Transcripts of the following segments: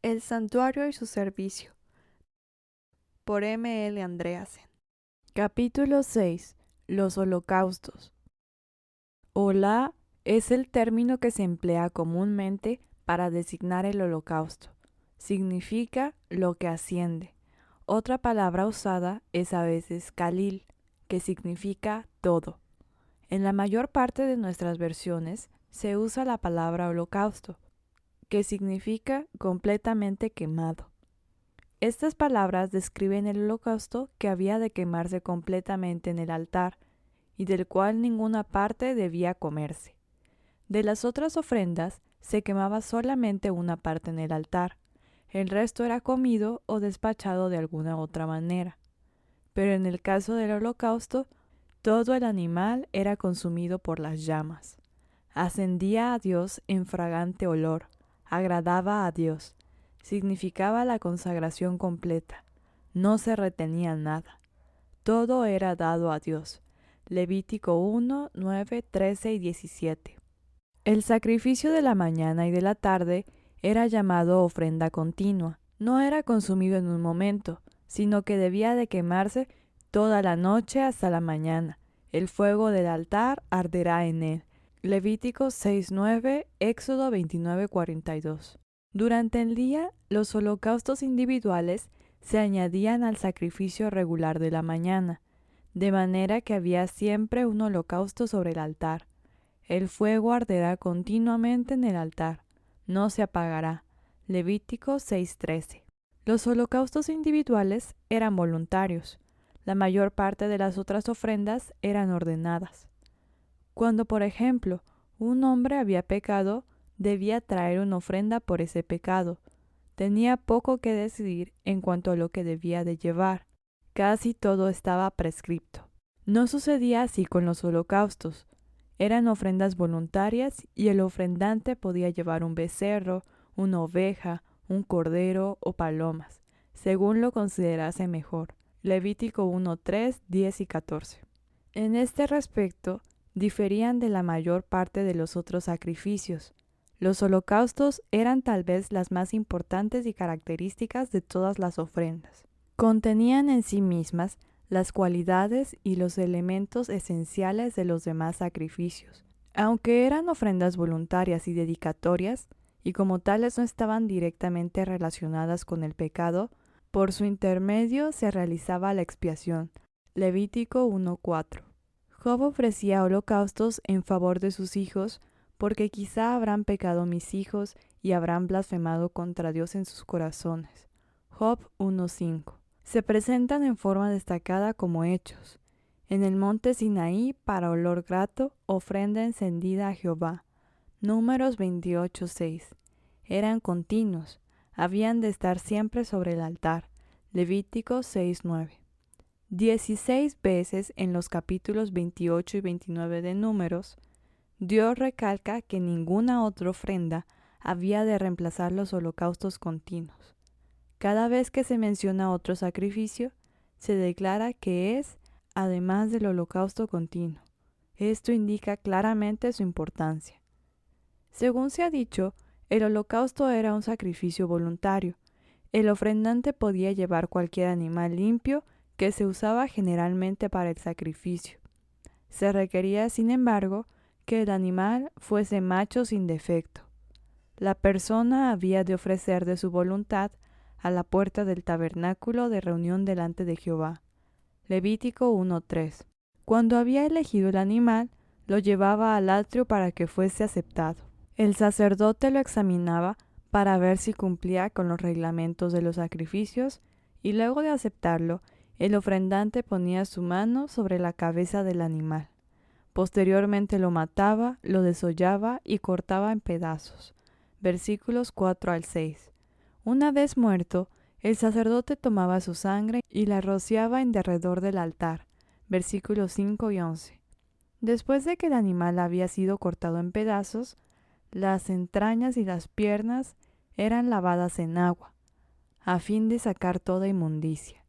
El santuario y su servicio, por M. L. Andreasen. Capítulo 6. Los holocaustos. Hola es el término que se emplea comúnmente para designar el holocausto. Significa lo que asciende. Otra palabra usada es a veces kalil, que significa todo. En la mayor parte de nuestras versiones se usa la palabra holocausto, que significa completamente quemado. Estas palabras describen el holocausto que había de quemarse completamente en el altar y del cual ninguna parte debía comerse. De las otras ofrendas se quemaba solamente una parte en el altar, el resto era comido o despachado de alguna otra manera. Pero en el caso del holocausto, todo el animal era consumido por las llamas. Ascendía a Dios en fragante olor, agradaba a Dios, significaba la consagración completa, no se retenía nada. Todo era dado a Dios. Levítico 1, 9, 13 y 17. El sacrificio de la mañana y de la tarde era llamado ofrenda continua. No era consumido en un momento, sino que debía de quemarse toda la noche hasta la mañana. El fuego del altar arderá en él. Levítico 6:9, Éxodo 29:42. Durante el día, los holocaustos individuales se añadían al sacrificio regular de la mañana, de manera que había siempre un holocausto sobre el altar. El fuego arderá continuamente en el altar, no se apagará. Levítico 6:13. Los holocaustos individuales eran voluntarios. La mayor parte de las otras ofrendas eran ordenadas. Cuando, por ejemplo, un hombre había pecado, debía traer una ofrenda por ese pecado. Tenía poco que decidir en cuanto a lo que debía de llevar. Casi todo estaba prescripto. No sucedía así con los holocaustos. Eran ofrendas voluntarias y el ofrendante podía llevar un becerro, una oveja, un cordero o palomas, según lo considerase mejor. Levítico 1:3, 10 y 14. En este respecto, diferían de la mayor parte de los otros sacrificios. Los holocaustos eran tal vez las más importantes y características de todas las ofrendas. Contenían en sí mismas las cualidades y los elementos esenciales de los demás sacrificios. Aunque eran ofrendas voluntarias y dedicatorias, y como tales no estaban directamente relacionadas con el pecado, por su intermedio se realizaba la expiación. Levítico 1:4. Job ofrecía holocaustos en favor de sus hijos, porque quizá habrán pecado mis hijos y habrán blasfemado contra Dios en sus corazones. Job 1:5. Se presentan en forma destacada como hechos. En el monte Sinaí, para olor grato, ofrenda encendida a Jehová. Números 28:6. Eran continuos, habían de estar siempre sobre el altar. Levítico 6:9. 16 veces en los capítulos 28 y 29 de Números, Dios recalca que ninguna otra ofrenda había de reemplazar los holocaustos continuos. Cada vez que se menciona otro sacrificio, se declara que es además del holocausto continuo. Esto indica claramente su importancia. Según se ha dicho, el holocausto era un sacrificio voluntario. El ofrendante podía llevar cualquier animal limpio que se usaba generalmente para el sacrificio. Se requería, sin embargo, que el animal fuese macho sin defecto. La persona había de ofrecer de su voluntad a la puerta del tabernáculo de reunión delante de Jehová. Levítico 1:3. Cuando había elegido el animal, lo llevaba al atrio para que fuese aceptado. El sacerdote lo examinaba para ver si cumplía con los reglamentos de los sacrificios y luego de aceptarlo, el ofrendante ponía su mano sobre la cabeza del animal. Posteriormente lo mataba, lo desollaba y cortaba en pedazos. Versículos 4 al 6. Una vez muerto, el sacerdote tomaba su sangre y la rociaba en derredor del altar. Versículos 5 y 11. Después de que el animal había sido cortado en pedazos, las entrañas y las piernas eran lavadas en agua, a fin de sacar toda inmundicia.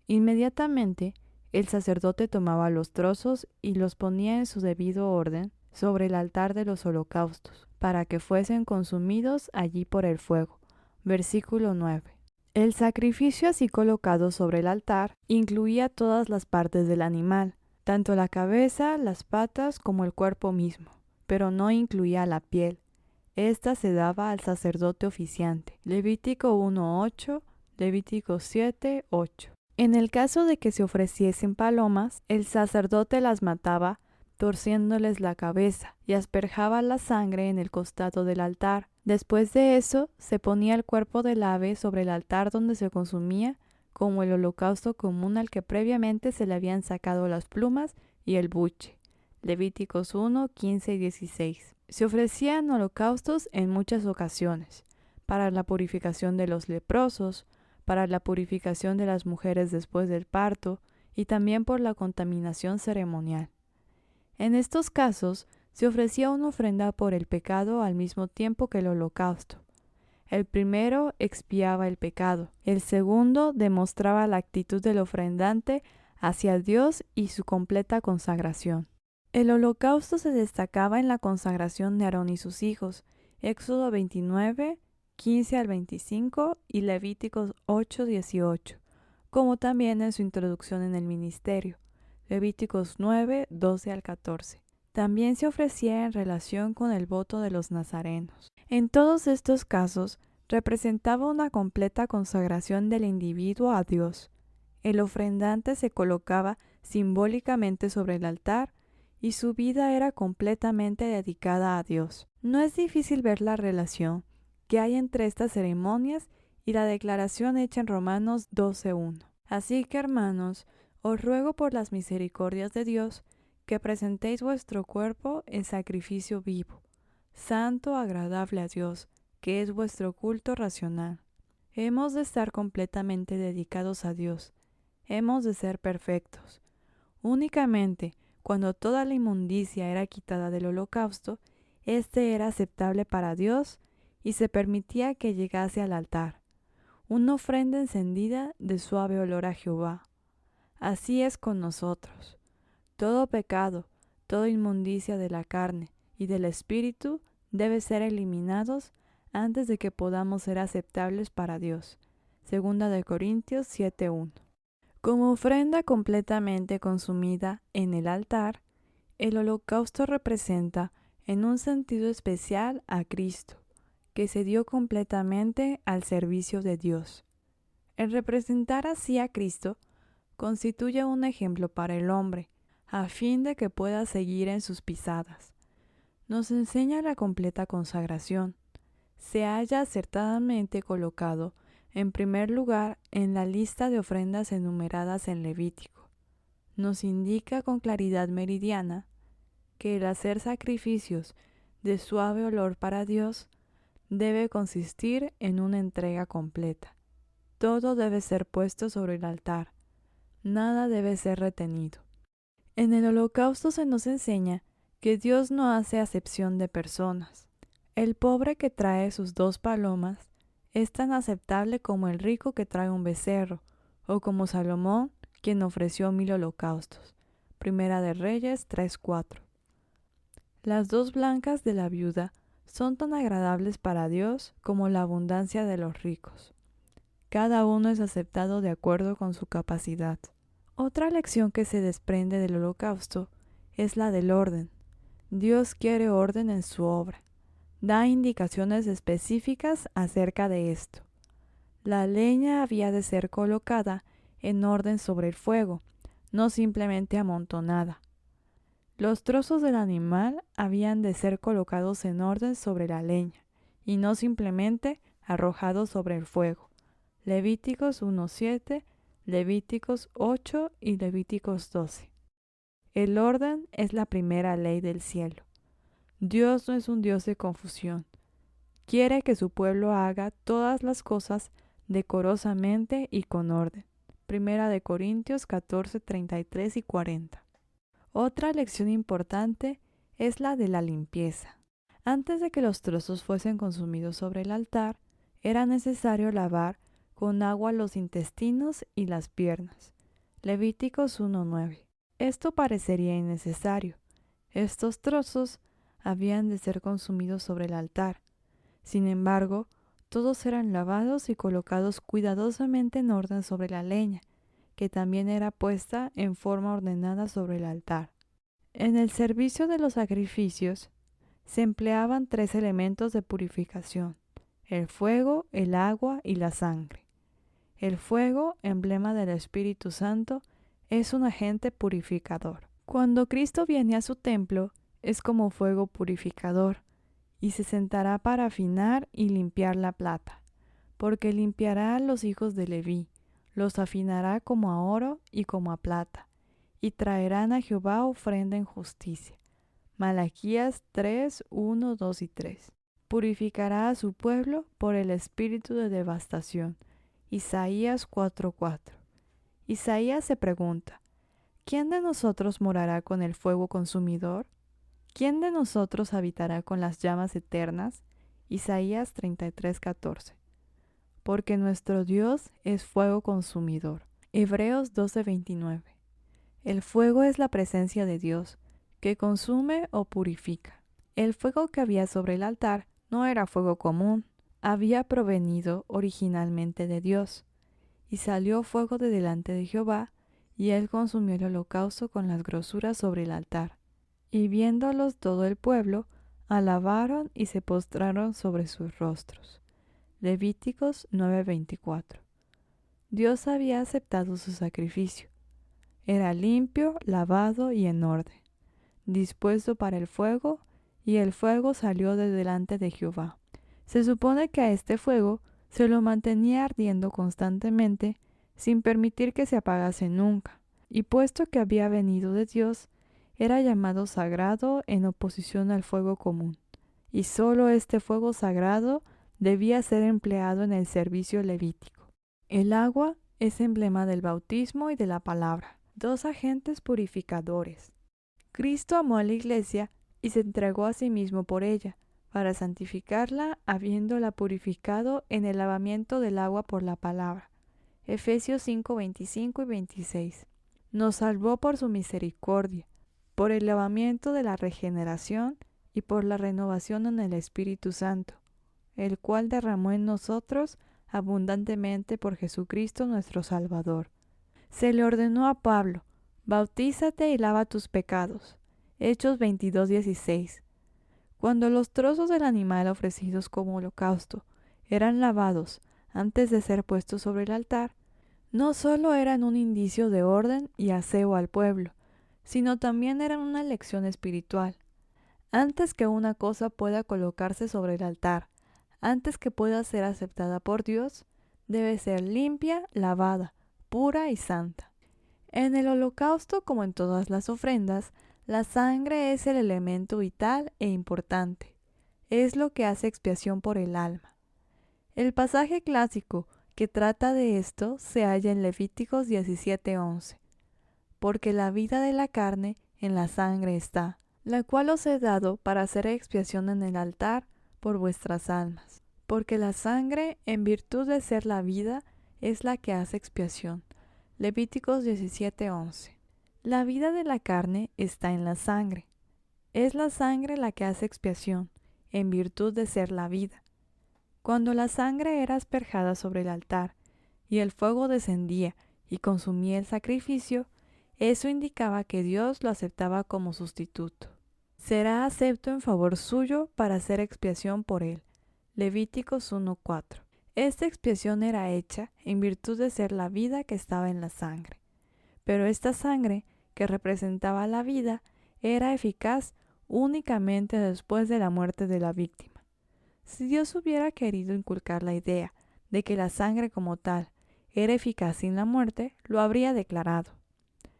Inmediatamente, el sacerdote tomaba los trozos y los ponía en su debido orden sobre el altar de los holocaustos, para que fuesen consumidos allí por el fuego, Versículo 9. El sacrificio así colocado sobre el altar incluía todas las partes del animal, tanto la cabeza, las patas como el cuerpo mismo, pero no incluía la piel. Esta se daba al sacerdote oficiante. Levítico 1:8, Levítico 7:8. En el caso de que se ofreciesen palomas, el sacerdote las mataba torciéndoles la cabeza y asperjaba la sangre en el costado del altar. Después de eso, se ponía el cuerpo del ave sobre el altar donde se consumía como el holocausto común al que previamente se le habían sacado las plumas y el buche. Levíticos 1, 15 y 16. Se ofrecían holocaustos en muchas ocasiones, para la purificación de los leprosos, para la purificación de las mujeres después del parto y también por la contaminación ceremonial. En estos casos, se ofrecía una ofrenda por el pecado al mismo tiempo que el holocausto. El primero expiaba el pecado, el segundo demostraba la actitud del ofrendante hacia Dios y su completa consagración. El holocausto se destacaba en la consagración de Aarón y sus hijos, Éxodo 29, 15 al 25 y Levíticos 8, 18, como también en su introducción en el ministerio, Levíticos 9, 12 al 14. También se ofrecía en relación con el voto de los nazarenos. En todos estos casos, representaba una completa consagración del individuo a Dios. El ofrendante se colocaba simbólicamente sobre el altar y su vida era completamente dedicada a Dios. No es difícil ver la relación que hay entre estas ceremonias y la declaración hecha en Romanos 12:1. Así que, hermanos, os ruego por las misericordias de Dios que presentéis vuestro cuerpo en sacrificio vivo, santo, agradable a Dios, que es vuestro culto racional. Hemos de estar completamente dedicados a Dios. Hemos de ser perfectos. Únicamente cuando toda la inmundicia era quitada del holocausto, éste era aceptable para Dios y se permitía que llegase al altar, una ofrenda encendida de suave olor a Jehová. Así es con nosotros. Todo pecado, toda inmundicia de la carne y del espíritu debe ser eliminados antes de que podamos ser aceptables para Dios. Segunda de Corintios 7:1. Como ofrenda completamente consumida en el altar, el holocausto representa en un sentido especial a Cristo, que se dio completamente al servicio de Dios. El representar así a Cristo constituye un ejemplo para el hombre, a fin de que pueda seguir en sus pisadas. Nos enseña la completa consagración. Se halla acertadamente colocado en primer lugar en la lista de ofrendas enumeradas en Levítico. Nos indica con claridad meridiana que el hacer sacrificios de suave olor para Dios debe consistir en una entrega completa. Todo debe ser puesto sobre el altar, nada debe ser retenido. En el holocausto se nos enseña que Dios no hace acepción de personas. El pobre que trae sus 2 palomas es tan aceptable como el rico que trae un becerro, o como Salomón, quien ofreció 1000 holocaustos. Primera de Reyes 3:4. Las 2 blancas de la viuda son tan agradables para Dios como la abundancia de los ricos. Cada uno es aceptado de acuerdo con su capacidad. Otra lección que se desprende del holocausto es la del orden. Dios quiere orden en su obra. Da indicaciones específicas acerca de esto. La leña había de ser colocada en orden sobre el fuego, no simplemente amontonada. Los trozos del animal habían de ser colocados en orden sobre la leña, y no simplemente arrojados sobre el fuego. Levíticos 1:7, Levíticos 8 y Levíticos 12. El orden es la primera ley del cielo. Dios no es un Dios de confusión. Quiere que su pueblo haga todas las cosas decorosamente y con orden. Primera de Corintios 14, 33 y 40. Otra lección importante es la de la limpieza. Antes de que los trozos fuesen consumidos sobre el altar, era necesario lavar con agua los intestinos y las piernas. Levíticos 1:9. Esto parecería innecesario. Estos trozos habían de ser consumidos sobre el altar. Sin embargo, Todos eran lavados y colocados cuidadosamente en orden sobre la leña, que también era puesta en forma ordenada sobre el altar. En el servicio de los sacrificios se empleaban 3 elementos de purificación: el fuego, el agua y la sangre. El fuego, emblema del Espíritu Santo, es un agente purificador. Cuando Cristo viene a su templo, es como fuego purificador, y se sentará para afinar y limpiar la plata, porque limpiará a los hijos de Leví, los afinará como a oro y como a plata, y traerán a Jehová ofrenda en justicia. Malaquías 3, 1, 2 y 3. Purificará a su pueblo por el espíritu de devastación. Isaías 4, 4. Isaías se pregunta: ¿quién de nosotros morará con el fuego consumidor? ¿Quién de nosotros habitará con las llamas eternas? Isaías 33, 14. Porque nuestro Dios es fuego consumidor. Hebreos 12, 29. El fuego es la presencia de Dios, que consume o purifica. El fuego que había sobre el altar no era fuego común, había provenido originalmente de Dios. Y salió fuego de delante de Jehová, y él consumió el holocausto con las grosuras sobre el altar. Y viéndolos todo el pueblo, alabaron y se postraron sobre sus rostros. Levíticos 9:24. Dios había aceptado su sacrificio. Era limpio, lavado y en orden, dispuesto para el fuego, y el fuego salió de delante de Jehová. Se supone que a este fuego se lo mantenía ardiendo constantemente, sin permitir que se apagase nunca, y puesto que había venido de Dios, era llamado sagrado en oposición al fuego común, y sólo este fuego sagrado debía ser empleado en el servicio levítico. El agua es emblema del bautismo y de la palabra, 2 agentes purificadores. Cristo amó a la Iglesia y se entregó a sí mismo por ella, para santificarla, habiéndola purificado en el lavamiento del agua por la palabra. Efesios 5, 25 y 26. Nos salvó por su misericordia, por el lavamiento de la regeneración y por la renovación en el Espíritu Santo, el cual derramó en nosotros abundantemente por Jesucristo nuestro Salvador. Se le ordenó a Pablo: bautízate y lava tus pecados. Hechos 22:16. Cuando los trozos del animal ofrecidos como holocausto eran lavados antes de ser puestos sobre el altar, no solo eran un indicio de orden y aseo al pueblo, sino también eran una lección espiritual. Antes que una cosa pueda colocarse sobre el altar, antes que pueda ser aceptada por Dios, debe ser limpia, lavada, pura y santa. En el holocausto, como en todas las ofrendas, la sangre es el elemento vital e importante. Es lo que hace expiación por el alma. El pasaje clásico que trata de esto se halla en Levíticos 17:11. Porque la vida de la carne en la sangre está, la cual os he dado para hacer expiación en el altar por vuestras almas. Porque la sangre, en virtud de ser la vida, es la que hace expiación. Levíticos 17:11. La vida de la carne está en la sangre. Es la sangre la que hace expiación, en virtud de ser la vida. Cuando la sangre era asperjada sobre el altar, y el fuego descendía y consumía el sacrificio, eso indicaba que Dios lo aceptaba como sustituto. Será acepto en favor suyo para hacer expiación por él. Levíticos 1:4. Esta expiación era hecha en virtud de ser la vida que estaba en la sangre. Pero esta sangre, que representaba la vida, era eficaz únicamente después de la muerte de la víctima. Si Dios hubiera querido inculcar la idea de que la sangre como tal era eficaz sin la muerte, lo habría declarado.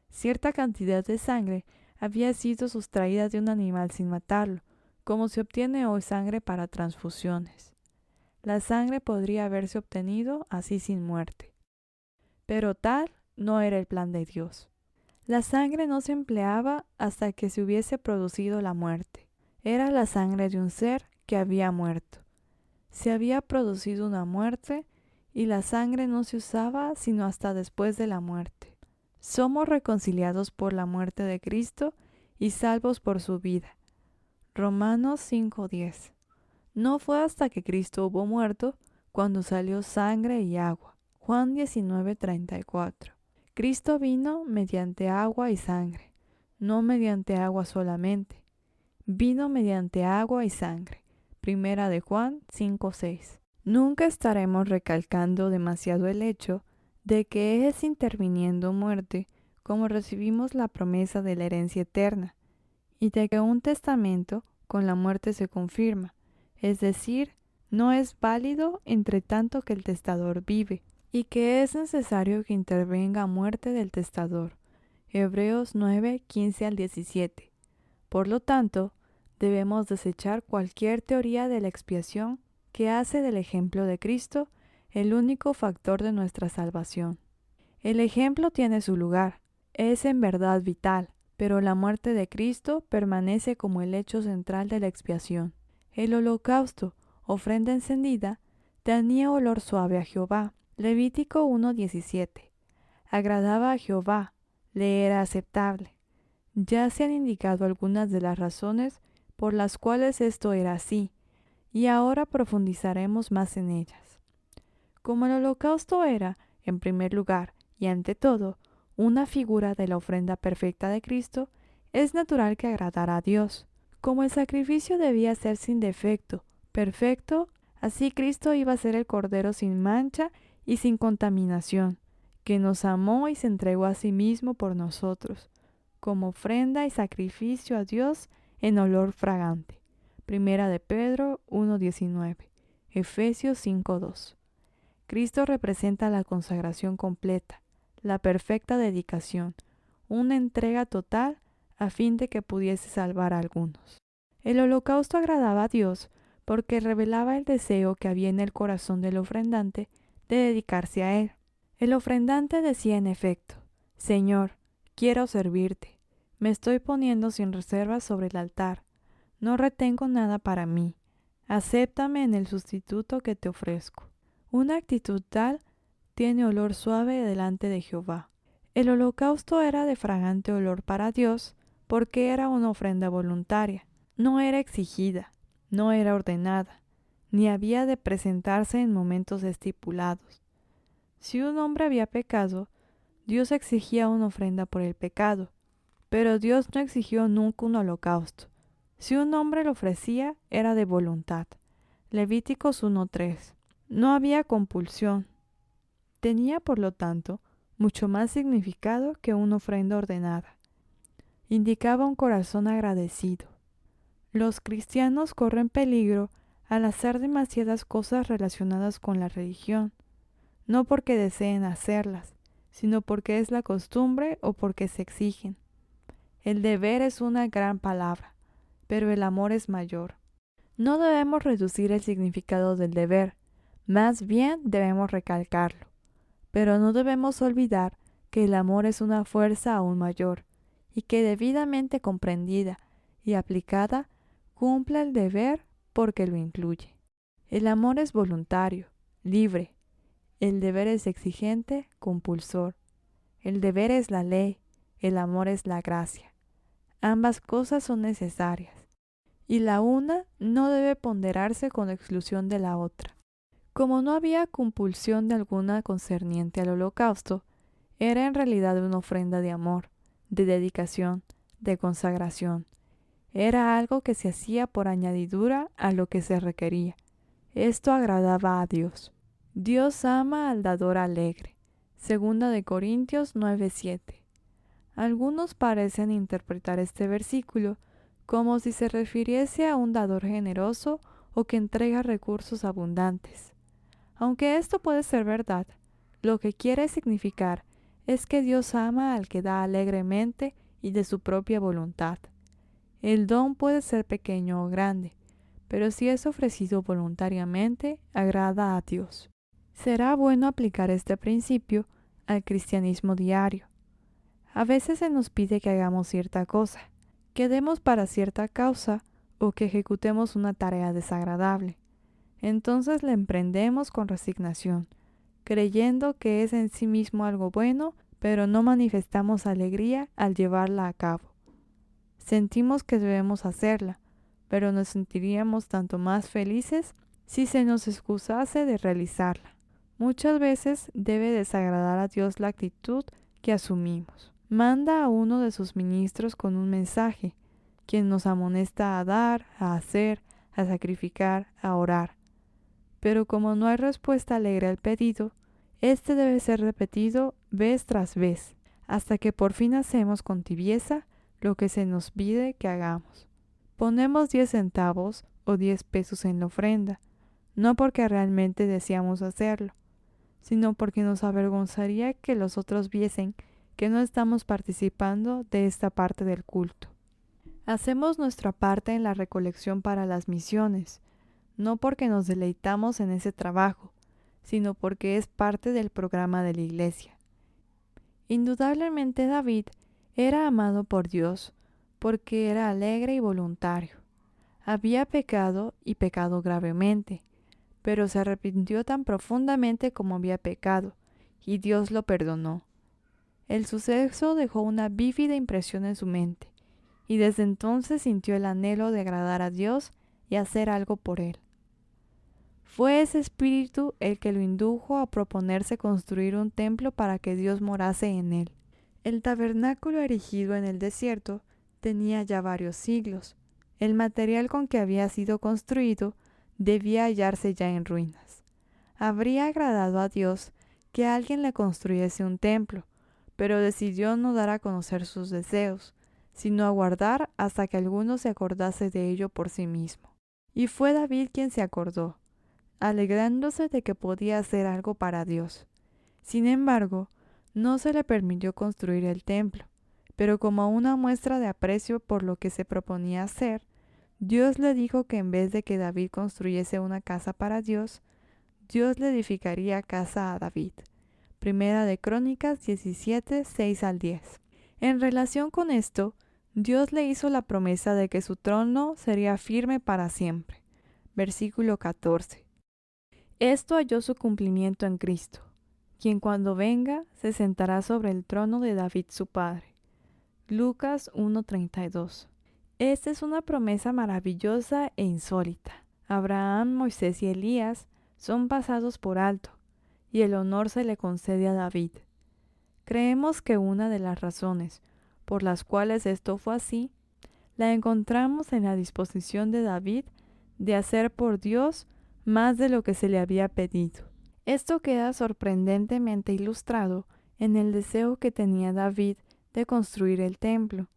Cierta cantidad de sangre había sido sustraída de un animal sin matarlo, como se obtiene hoy sangre para transfusiones. La sangre podría haberse obtenido así sin muerte. Pero tal no era el plan de Dios. La sangre no se empleaba hasta que se hubiese producido la muerte. Era la sangre de un ser que había muerto. Se había producido una muerte y la sangre no se usaba sino hasta después de la muerte. Somos reconciliados por la muerte de Cristo y salvos por su vida. Romanos 5:10. No fue hasta que Cristo hubo muerto cuando salió sangre y agua. Juan 19:34. Cristo vino mediante agua y sangre, no mediante agua solamente. Vino mediante agua y sangre. Primera de Juan 5:6. Nunca estaremos recalcando demasiado el hecho de que es interviniendo muerte como recibimos la promesa de la herencia eterna, y de que un testamento con la muerte se confirma, es decir, no es válido entre tanto que el testador vive, y que es necesario que intervenga muerte del testador. Hebreos 9:15 al 17. Por lo tanto, debemos desechar cualquier teoría de la expiación que hace del ejemplo de Cristo el único factor de nuestra salvación. El ejemplo tiene su lugar, es en verdad vital, pero la muerte de Cristo permanece como el hecho central de la expiación. El holocausto, ofrenda encendida, tenía olor suave a Jehová. Levítico 1:17. Agradaba a Jehová, le era aceptable. Ya se han indicado algunas de las razones por las cuales esto era así, y ahora profundizaremos más en ellas. Como el holocausto era, en primer lugar y ante todo, una figura de la ofrenda perfecta de Cristo, es natural que agradara a Dios. Como el sacrificio debía ser sin defecto, perfecto, así Cristo iba a ser el Cordero sin mancha y sin contaminación, que nos amó y se entregó a sí mismo por nosotros, como ofrenda y sacrificio a Dios en olor fragante. Primera de Pedro 1:19, Efesios 5:2. Cristo representa la consagración completa, la perfecta dedicación, una entrega total a fin de que pudiese salvar a algunos. El holocausto agradaba a Dios porque revelaba el deseo que había en el corazón del ofrendante de dedicarse a Él. El ofrendante decía en efecto: Señor, quiero servirte, me estoy poniendo sin reservas sobre el altar, no retengo nada para mí, acéptame en el sustituto que te ofrezco. Una actitud tal tiene olor suave delante de Jehová. El holocausto era de fragante olor para Dios porque era una ofrenda voluntaria, no era exigida, no era ordenada, ni había de presentarse en momentos estipulados. Si un hombre había pecado, Dios exigía una ofrenda por el pecado, pero Dios no exigió nunca un holocausto. Si un hombre lo ofrecía, era de voluntad. Levíticos 1:3. No había compulsión. Tenía, por lo tanto, mucho más significado que una ofrenda ordenada. Indicaba un corazón agradecido. Los cristianos corren peligro al hacer demasiadas cosas relacionadas con la religión, no porque deseen hacerlas, sino porque es la costumbre o porque se exigen. El deber es una gran palabra, pero el amor es mayor. No debemos reducir el significado del deber, más bien debemos recalcarlo, pero no debemos olvidar que el amor es una fuerza aún mayor, y que debidamente comprendida y aplicada, cumple el deber porque lo incluye. El amor es voluntario, libre. El deber es exigente, compulsor. El deber es la ley, el amor es la gracia. Ambas cosas son necesarias, y la una no debe ponderarse con exclusión de la otra. Como no había compulsión de alguna concerniente al holocausto, era en realidad una ofrenda de amor, de dedicación, de consagración. Era algo que se hacía por añadidura a lo que se requería. Esto agradaba a Dios. Dios ama al dador alegre. Segunda de Corintios 9:7. Algunos parecen interpretar este versículo como si se refiriese a un dador generoso o que entrega recursos abundantes. Aunque esto puede ser verdad, lo que quiere significar es que Dios ama al que da alegremente y de su propia voluntad. El don puede ser pequeño o grande, pero si es ofrecido voluntariamente, agrada a Dios. Será bueno aplicar este principio al cristianismo diario. A veces se nos pide que hagamos cierta cosa, que demos para cierta causa o que ejecutemos una tarea desagradable. Entonces la emprendemos con resignación, creyendo que es en sí mismo algo bueno, pero no manifestamos alegría al llevarla a cabo. Sentimos que debemos hacerla, pero nos sentiríamos tanto más felices si se nos excusase de realizarla. Muchas veces debe desagradar a Dios la actitud que asumimos. Manda a uno de sus ministros con un mensaje, quien nos amonesta a dar, a hacer, a sacrificar, a orar. Pero como no hay respuesta alegre al pedido, este debe ser repetido vez tras vez, hasta que por fin hacemos con tibieza lo que se nos pide que hagamos. Ponemos 10 centavos o 10 pesos en la ofrenda, no porque realmente deseamos hacerlo, sino porque nos avergonzaría que los otros viesen que no estamos participando de esta parte del culto. Hacemos nuestra parte en la recolección para las misiones, no porque nos deleitamos en ese trabajo, sino porque es parte del programa de la iglesia. Indudablemente David era amado por Dios, porque era alegre y voluntario. Había pecado y pecado gravemente, pero se arrepintió tan profundamente como había pecado, y Dios lo perdonó. El suceso dejó una vívida impresión en su mente, y desde entonces sintió el anhelo de agradar a Dios y hacer algo por Él. Fue ese espíritu el que lo indujo a proponerse construir un templo para que Dios morase en él. El tabernáculo erigido en el desierto tenía ya varios siglos. El material con que había sido construido debía hallarse ya en ruinas. Habría agradado a Dios que alguien le construyese un templo, pero decidió no dar a conocer sus deseos, sino aguardar hasta que alguno se acordase de ello por sí mismo. Y fue David quien se acordó, alegrándose de que podía hacer algo para Dios. Sin embargo, no se le permitió construir el templo, pero como una muestra de aprecio por lo que se proponía hacer, Dios le dijo que en vez de que David construyese una casa para Dios, Dios le edificaría casa a David. Primera de Crónicas 17, 6 al 10. En relación con esto, Dios le hizo la promesa de que su trono sería firme para siempre. Versículo 14. Esto halló su cumplimiento en Cristo, quien cuando venga se sentará sobre el trono de David su padre. Lucas 1:32. Esta es una promesa maravillosa e insólita. Abraham, Moisés y Elías son pasados por alto, y el honor se le concede a David. Creemos que una de las razones por las cuales esto fue así, la encontramos en la disposición de David de hacer por Dios más de lo que se le había pedido. Esto queda sorprendentemente ilustrado en el deseo que tenía David de construir el templo.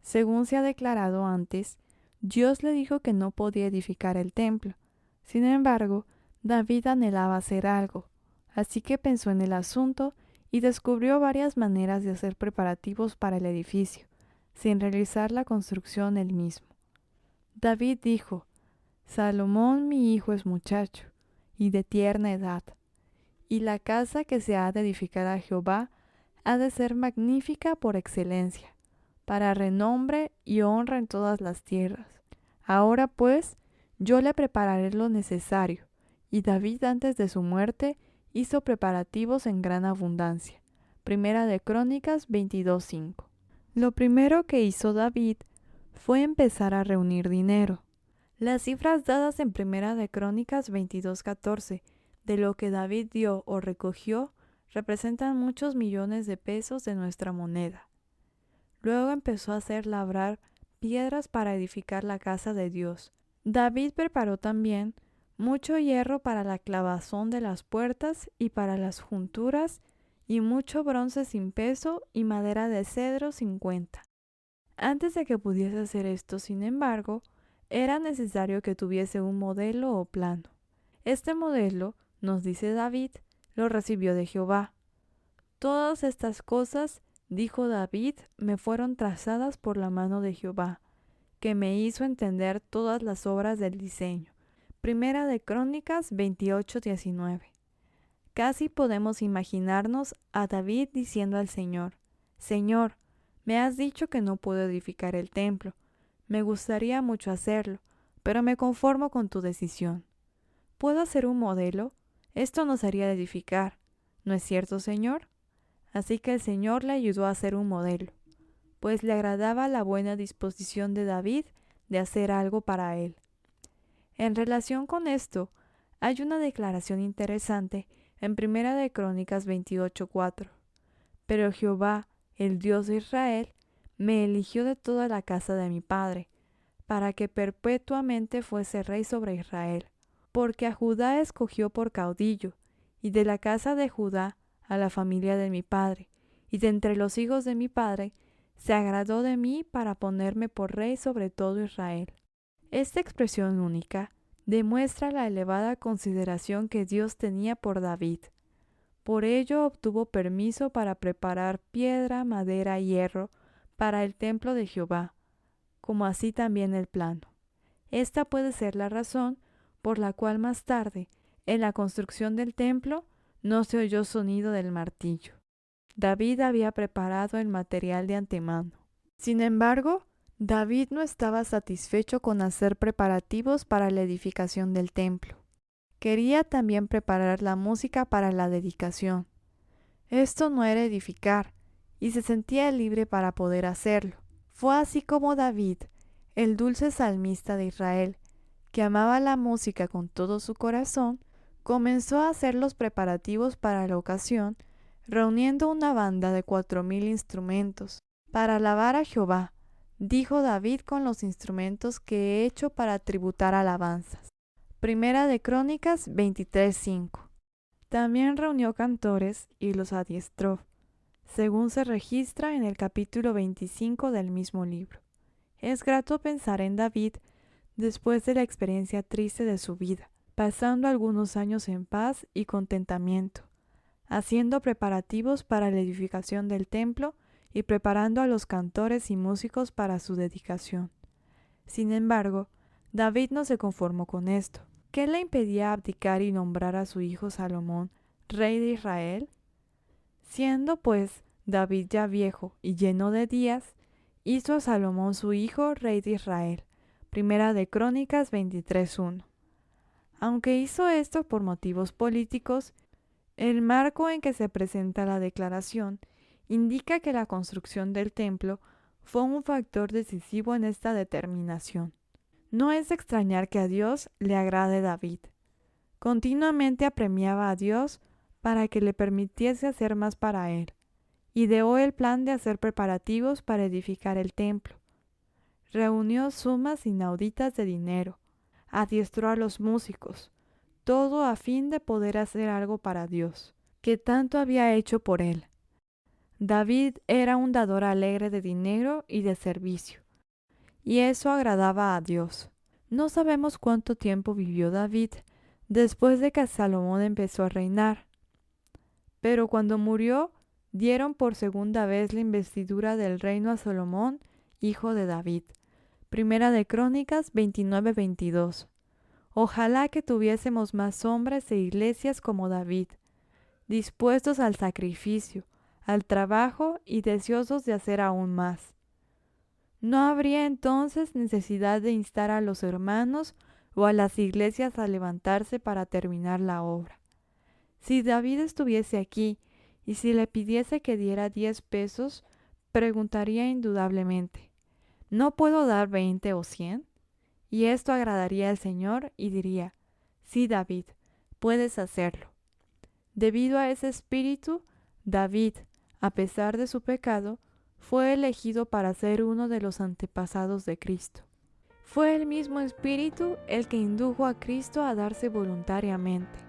Según se ha declarado antes, Dios le dijo que no podía edificar el templo. Sin embargo, David anhelaba hacer algo, así que pensó en el asunto y descubrió varias maneras de hacer preparativos para el edificio, sin realizar la construcción él mismo. David dijo: Salomón mi hijo es muchacho, y de tierna edad, y la casa que se ha de edificar a Jehová ha de ser magnífica por excelencia, para renombre y honra en todas las tierras. Ahora pues, yo le prepararé lo necesario. Y David antes de su muerte hizo preparativos en gran abundancia. Primera de Crónicas 22:5. Lo primero que hizo David fue empezar a reunir dinero. Las cifras dadas en Primera de Crónicas 22:14 de lo que David dio o recogió representan muchos millones de pesos de nuestra moneda. Luego empezó a hacer labrar piedras para edificar la casa de Dios. David preparó también mucho hierro para la clavazón de las puertas y para las junturas, y mucho bronce sin peso y madera de cedro 50. Antes de que pudiese hacer esto, sin embargo, era necesario que tuviese un modelo o plano. Este modelo, nos dice David, lo recibió de Jehová. Todas estas cosas, dijo David, me fueron trazadas por la mano de Jehová, que me hizo entender todas las obras del diseño. Primera de Crónicas 28:19. Casi podemos imaginarnos a David diciendo al Señor: Señor, me has dicho que no puedo edificar el templo. Me gustaría mucho hacerlo, pero me conformo con tu decisión. ¿Puedo hacer un modelo? Esto nos haría edificar, ¿no es cierto, Señor? Así que el Señor le ayudó a hacer un modelo, pues le agradaba la buena disposición de David de hacer algo para él. En relación con esto, Hay una declaración interesante en Primera de Crónicas 28:4. Pero Jehová, el Dios de Israel, me eligió de toda la casa de mi padre, para que perpetuamente fuese rey sobre Israel. Porque a Judá escogió por caudillo, y de la casa de Judá a la familia de mi padre, y de entre los hijos de mi padre, se agradó de mí para ponerme por rey sobre todo Israel. Esta expresión única demuestra la elevada consideración que Dios tenía por David. Por ello obtuvo permiso para preparar piedra, madera y hierro para el templo de Jehová, como así también el plano. Esta puede ser la razón por la cual más tarde, en la construcción del templo, no se oyó sonido del martillo. David había preparado el material de antemano. Sin embargo, David no estaba satisfecho con hacer preparativos para la edificación del templo. Quería también preparar la música para la dedicación. Esto no era edificar, y se sentía libre para poder hacerlo. Fue así como David, el dulce salmista de Israel, que amaba la música con todo su corazón, comenzó a hacer los preparativos para la ocasión, reuniendo una banda de 4,000 instrumentos. Para alabar a Jehová, dijo David con los instrumentos que he hecho para tributar alabanzas. Primera de Crónicas 23:5. También reunió cantores y los adiestró, según se registra en el capítulo 25 del mismo libro. Es grato pensar en David después de la experiencia triste de su vida, pasando algunos años en paz y contentamiento, haciendo preparativos para la edificación del templo y preparando a los cantores y músicos para su dedicación. Sin embargo, David no se conformó con esto. ¿Qué le impedía abdicar y nombrar a su hijo Salomón rey de Israel? Siendo pues David ya viejo y lleno de días, hizo a Salomón su hijo rey de Israel. Primera de Crónicas 23:1. Aunque hizo esto por motivos políticos, el marco en que se presenta la declaración indica que la construcción del templo fue un factor decisivo en esta determinación. No es de extrañar que a Dios le agrade David. Continuamente apremiaba a Dios para que le permitiese hacer más para él, ideó el plan de hacer preparativos para edificar el templo. Reunió sumas inauditas de dinero, adiestró a los músicos, todo a fin de poder hacer algo para Dios, que tanto había hecho por él. David era un dador alegre de dinero y de servicio, y eso agradaba a Dios. No sabemos cuánto tiempo vivió David después de que Salomón empezó a reinar, pero cuando murió, dieron por segunda vez la investidura del reino a Salomón, hijo de David. Primera de Crónicas 29:22. Ojalá que tuviésemos más hombres e iglesias como David, dispuestos al sacrificio, al trabajo y deseosos de hacer aún más. No habría entonces necesidad de instar a los hermanos o a las iglesias a levantarse para terminar la obra. Si David estuviese aquí y si le pidiese que diera 10 pesos, preguntaría indudablemente, ¿no puedo dar 20 o 100? Y esto agradaría al Señor y diría, sí, David, puedes hacerlo. Debido a ese espíritu, David, a pesar de su pecado, fue elegido para ser uno de los antepasados de Cristo. Fue el mismo espíritu el que indujo a Cristo a darse voluntariamente,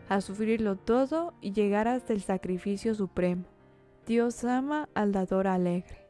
a sufrirlo todo y llegar hasta el sacrificio supremo. Dios ama al dador alegre.